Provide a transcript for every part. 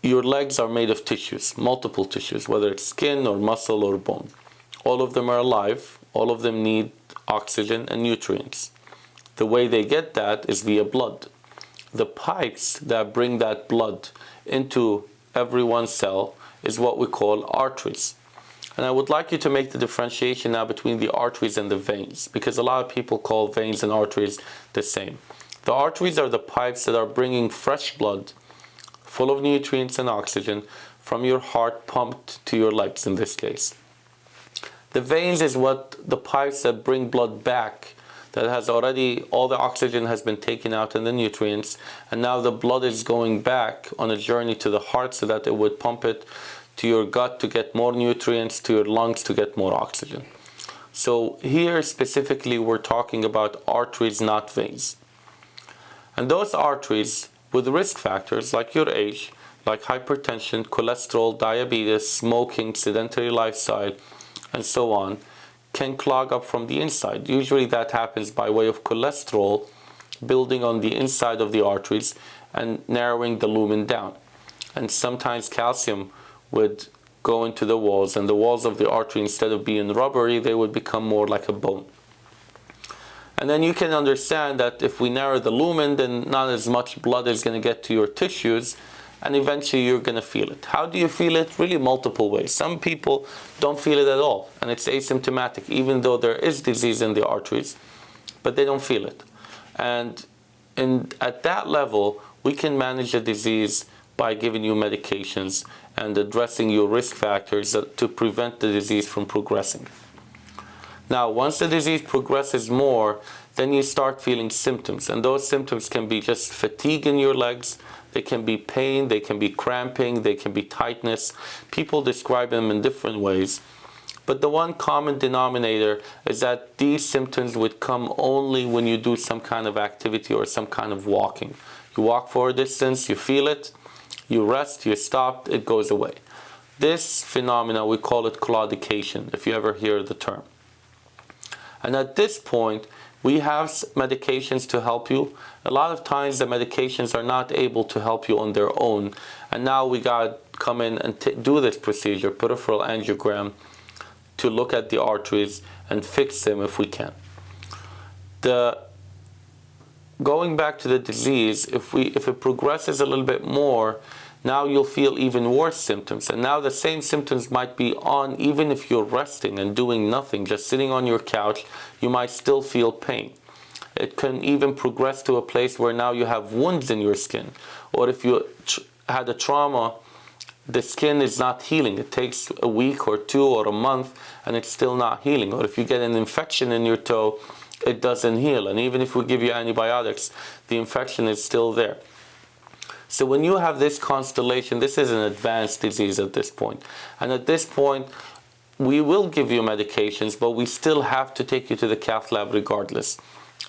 your legs are made of tissues, multiple tissues, whether it's skin or muscle or bone. All of them are alive. All of them need oxygen and nutrients. The way they get that is via blood. The pipes that bring that blood into every one cell is what we call arteries. And I would like you to make the differentiation now between the arteries and the veins, because a lot of people call veins and arteries the same. The arteries are the pipes that are bringing fresh blood, full of nutrients and oxygen, from your heart pumped to your legs in this case. The veins is what the pipes that bring blood back, that has already, all the oxygen has been taken out and the nutrients, and now the blood is going back on a journey to the heart so that it would pump it to your gut to get more nutrients, to your lungs to get more oxygen. So here specifically we're talking about arteries, not veins. And those arteries with risk factors like your age, like hypertension, cholesterol, diabetes, smoking, sedentary lifestyle, and so on, can clog up from the inside. Usually that happens by way of cholesterol building on the inside of the arteries and narrowing the lumen down. And sometimes calcium would go into the walls, and the walls of the artery, instead of being rubbery, they would become more like a bone. And then you can understand that if we narrow the lumen, then not as much blood is going to get to your tissues, and eventually you're going to feel it. How do you feel it? Really multiple ways. Some people don't feel it at all, and it's asymptomatic, even though there is disease in the arteries, but they don't feel it. And at that level, we can manage the disease by giving you medications and addressing your risk factors to prevent the disease from progressing. Now, once the disease progresses more, then you start feeling symptoms, and those symptoms can be just fatigue in your legs. They can be pain, they can be cramping, they can be tightness. People describe them in different ways. But the one common denominator is that these symptoms would come only when you do some kind of activity or some kind of walking. You walk for a distance, you feel it, you rest, you stop, it goes away. This phenomena, we call it claudication, if you ever hear the term. And at this point, we have medications to help you. A lot of times the medications are not able to help you on their own. And now we got to come in and do this procedure, peripheral angiogram, to look at the arteries and fix them if we can. Going back to the disease, if it progresses a little bit more, now you'll feel even worse symptoms. And now the same symptoms might be on even if you're resting and doing nothing, just sitting on your couch, you might still feel pain. It can even progress to a place where now you have wounds in your skin. Or if you had a trauma, the skin is not healing. It takes a week or two or a month and it's still not healing. Or if you get an infection in your toe, it doesn't heal. And even if we give you antibiotics, the infection is still there. So when you have this constellation, this is an advanced disease at this point. And at this point, we will give you medications, but we still have to take you to the cath lab regardless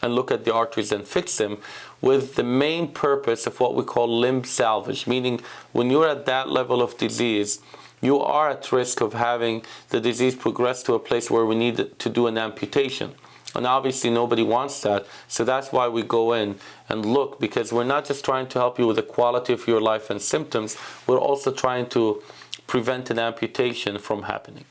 and look at the arteries and fix them, with the main purpose of what we call limb salvage, meaning when you're at that level of disease, you are at risk of having the disease progress to a place where we need to do an amputation. And obviously nobody wants that, so that's why we go in and look, because we're not just trying to help you with the quality of your life and symptoms, we're also trying to prevent an amputation from happening.